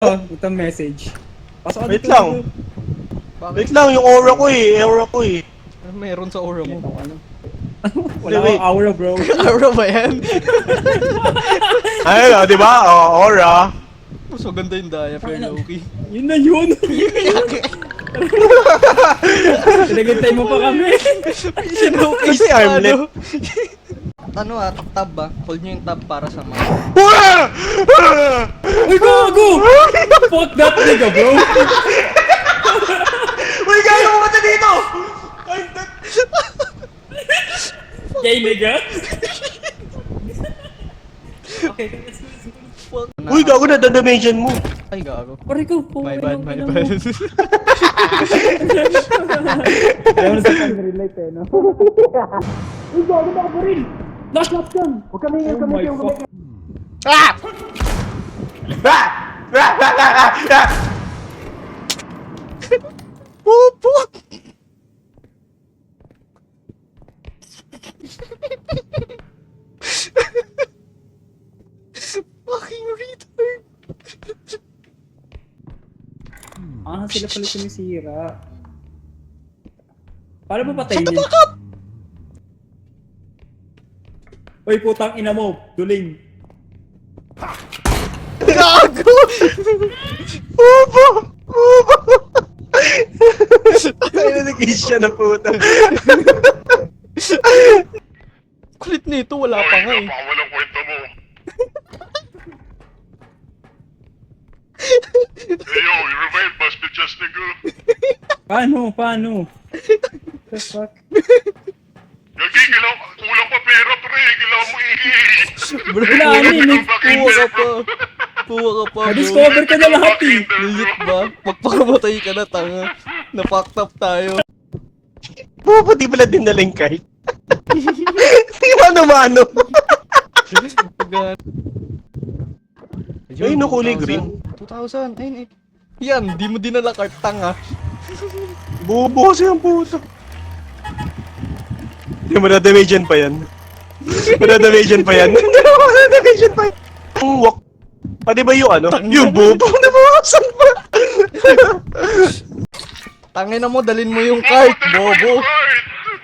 Oh, ito message. Pasok ka Wait dito. lang. Bakit? Wait lang, yung aura ko eh. Ano meron sa aura mo? Wala Wait. akong aura, bro. Aura ba yan? Ayun, di ba? Oh, aura. Mas maganda yung diaphragm, Loki. Yun na yun. Pinagintay mo pa kami. Sinukis Kasi armlet. Ano tab ba? Hold nyo yung tab para sa mga. Uy, gago! Fuck that nigga, bro. Uy, gano'n mo ka dito! Gay nigga. Okay, let's go. Uy, gago na, dimension mo. Ay, gago. Pare ko po. My bad, my bad. Ayaw na sa pang-relate eh, no? Uy, gago na ako rin! Last shotgun! Huwag kami ngayon, kami ngayon, kami ngayon. Ah! Pupo! Fucking retard! Sila pala sumisira. Paano mo patayin Shut the yun? fuck up! Uy, putang ina mo, duling. Gago! Ubo! Ubo! Ay, nag-kiss siya na puta. Kulit nito, wala pa nga eh. Walang kwenta mo. Hey yo, you revived Buster Just Nigga. Paano? The fuck? Gagi, kulang pa pera pre, kailangan mo Bro, Wala, ano yun eh. Puwa ka pa. Puwa ka pa, bro. Na-discover ka na lahat eh. Legit ba? Pagpakamatay ka na, tanga. Na-fucked up tayo. Bubo, di pala din nalang kahit. Di mano-mano. Ayun, no, kulay green. 2,000, ayun eh. Yan, di mo dinala cart, tanga. Bubo kasi ang puta. Hindi mo na-dimension pa yan. Madadamijan pa yan. Madadamijan pa yan. Ang walk. Pwede ba yung ano? Yung bubo na mawasan pa. Tangin na mo, dalin mo yung cart, bobo.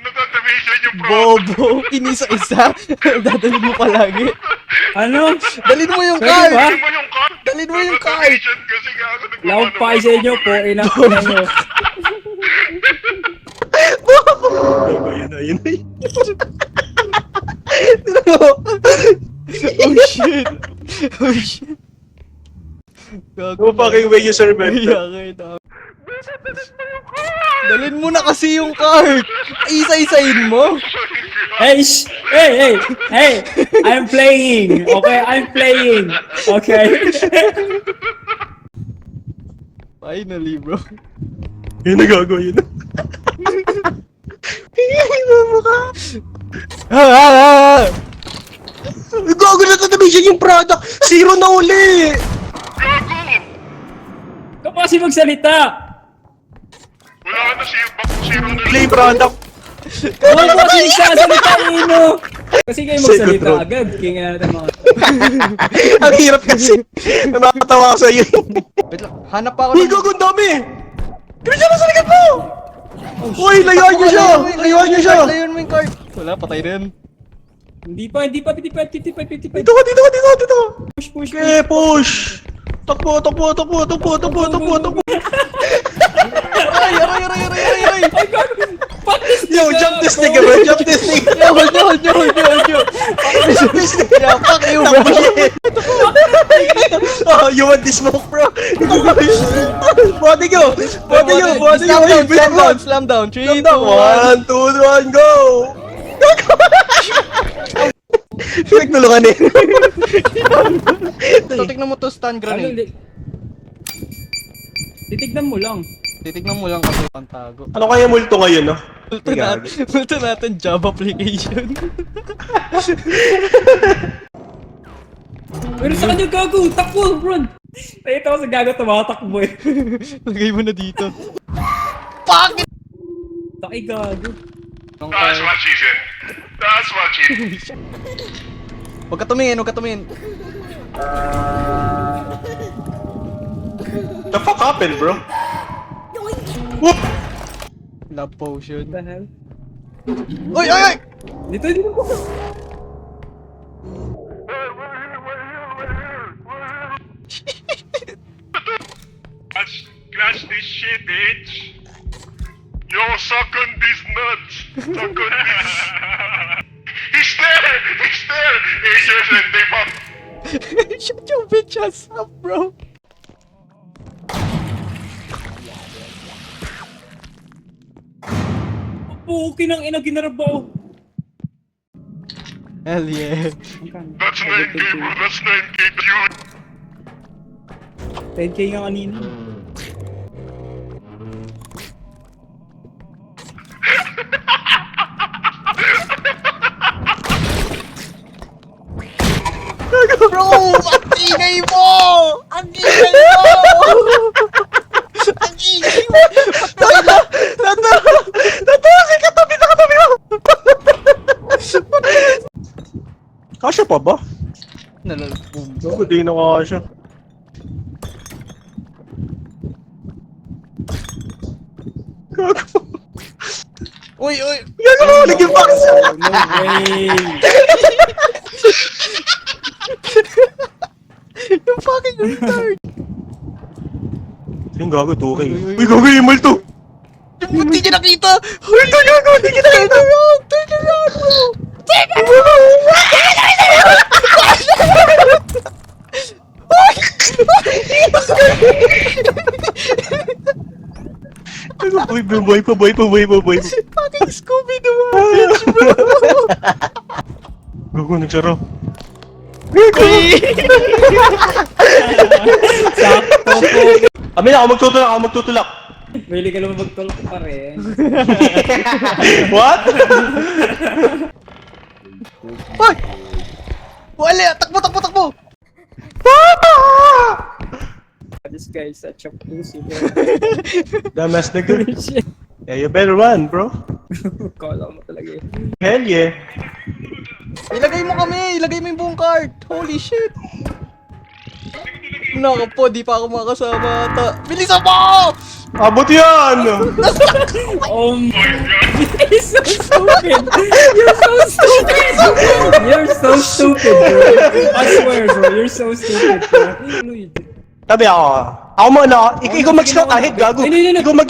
Nadadamisan yung Bobo, inisa-isa. Dadalhin mo palagi. Ano? Dalin mo yung Pwede cart! ba? yung card. Dalin mo yung cart! Kasi gago Loud pa sa inyo po, ina nyo. Ayun. Oh shit! Oh shit! Go fucking way you serve it. Dalin mo na kasi yung cart! Isa-isahin mo! Hey, hey! I'm playing! Okay, I'm playing! Okay? Finally, bro. Yun na gago, yun na. Hindi mo mukha. Gago na tatabisin yung product! Zero na uli! Kapasi magsalita! Wala ka na zero na Play product! Huwag mo kasi sasalita, Ino! Kasi kayo magsalita Second round. agad. Kaya nga natin mga... Ang hirap kasi. Nakakatawa ko sa'yo. Wait lang, hanap pa ako Uy, gago, ang dami! Christian, nasa likod mo! Uy, layuan niyo siya! Layuan niyo siya! Layuan mo yung cart! Wala, patay rin. Hindi pa. 55. Dito ka! Push. Okay, push! Takbo! Aray! Ay, gago! Fuck this Yo, nigga, jump this bro. nigga, bro! Jump this nigga! Yeah, hold nyo! Jump this nigga! Yeah, fuck you, bro! Oh, you want this smoke, bro? Body go! Slam down! 3, 2, 1. 1, 2, 1, go! Pinagtulungan eh. So, tignan mo to stun Ano, grenade. hindi? Titignan mo lang. Titignan mo lang kasi pantago. Ano kaya multo ngayon, no? Multo natin job application. Pero sa kanya gago! Takbo! Run! Nakita ko sa gago tumatakbo eh. Lagay mo na dito. Fuck! Taki gago. That's what she said. That's what she said. Huwag ka tumingin. The fuck happened, bro? Whoop! Love potion. What the hell? Oy, oy, oy! Dito, dito ko. Crash this shit, bitch! Yo, suck on these nuts! Suck on this! He's there! He's there! Asians and they fuck! Shut your bitch ass up, bro. Okay nang ina, ginarabaw. Hell yeah. That's 9k, bro! That's 9k, dude! 10k nga kanina. Bro, ang ingay mo! Ang ingay mo! Ang ingay mo! Natawag ka tabi na katabi mo! Kasya pa ba? Nalalabog. Ako, di na kasya. Gago. Uy, uy! Gago mo, naging box! Oh, no way. You fucking retard! Yung gago, 2K. Uy, gago, yung multo! Yung hindi niya nakita! Uy, gago, hindi kita Turn nakita! around! Turn around, bro! Boy pa. Fucking Scooby-Doo! Bitch, bro! Gago, nagsara. Gago! Sakto po. Amin ako magtutulak. Pwede ka naman magtulak pa rin. What? Hoy! Wala! Takbo! This guy is such a pussy, bro. Dumbass nigga. Shit. Yeah, you better run, bro. Kala mo talaga eh. Hell yeah. Ilagay mo yung buong cart! Holy shit! Nako po, di pa ako makasama ata. Bilisan mo! Abot yan! Oh my god. You're so stupid. You're so stupid, bro. I swear, bro. You're so stupid, bro. Lloyd. Sabi ako. Ako muna. Ikaw mag-scout ahit, gago. Hindi. Ikaw mag...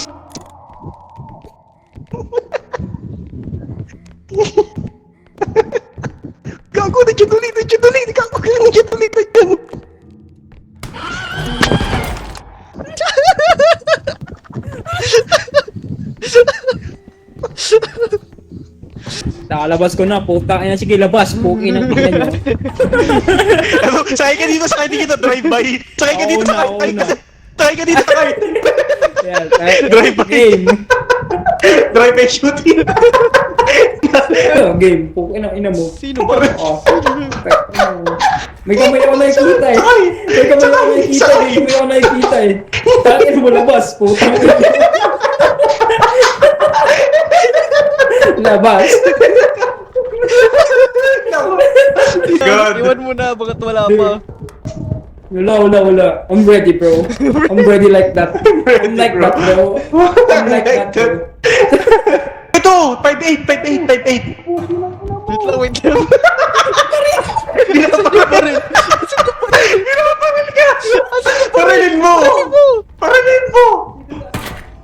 Gago, nandiyan ulit. Gago, nandiyan ulit. Nakalabas ko na, puta ina, sige labas, puki ng ina nyo. Sakay ka dito, drive-by. Sakay ka dito, Oo na. Sakay ka dito, sakay. Yeah, Drive by. game. Drive-by shooting. Game, puki ng ina mo. Sino ba? Oh. May kamay ako nakikita eh. May kamay ako nakikita eh. Takin mo labas, puta. Labas. God. Iwan mo na, bagat wala pa. Wala. I'm ready, bro. I'm ready like that. I'm like that, bro. I'm like that, bro. Ito! 5'8". Wait lang. Pinapaparil ka! Parilin mo!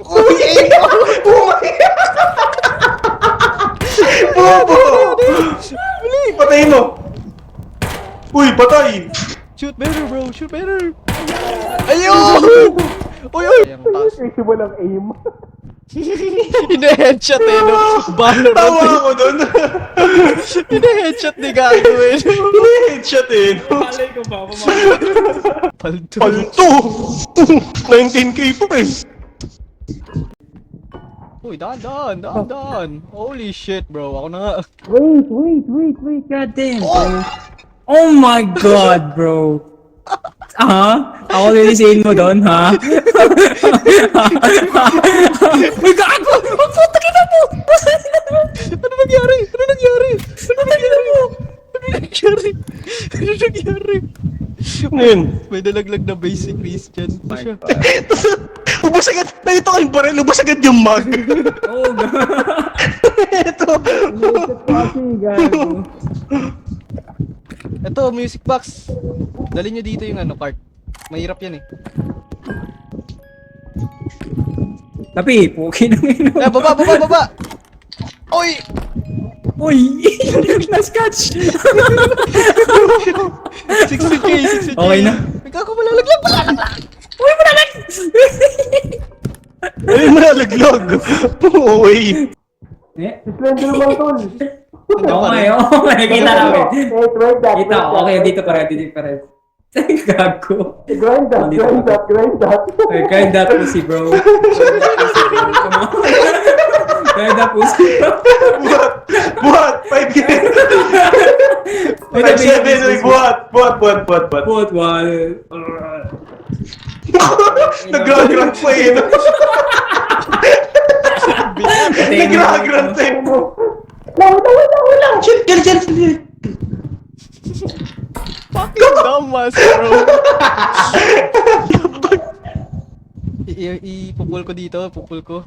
Uy, Bobo! Patayin mo! Uy, patay! shoot better, bro. Shoot better. Ayun! Uy! Kasi walang aim. Hina-headshot eh, no? Valorant Tawa eh. ako dun. Hina-headshot ni Gago eh, no? Headshot eh. Palay ko ba? Palto. Palto! 19k pa eh. Uy, dahan. Holy shit, bro. Ako na nga. Wait. God damn, bro. Oh my god, bro. Ako lilisain mo doon, ha? Uy, gago! Puta kita mo! Ano nangyari? Ano yun? May nalaglag na basic Christian. Ito siya. Ubus agad. Nandito kayong baril. Ubus agad yung mug. Oh, God. Ito. Kasi, gago. Ito, music box. Dali nyo dito yung cart. Mahirap yan eh. Tapi, puki nang ino. Baba! Oy! Uy! Na-scotch! 60k. Okay na. Ikaw ko malalaglag. Uy, manalag! Ay, malalaglag. Uy. Eh? Slender naman, tol. Okay. Kita namin. Grind that. Kita, okay, dito pa rin. Gago. Grind that, grind that. Okay, grind that pussy, bro. Come on. Grind that pussy, bro. Buhat. 5 minutes. 5-7. Buhat. Put one. Nag-grant pa eh. Nag-grant pa eh. Lang. Chill. Fucking dumbass, bro. Ipupul ko dito, pupul ko.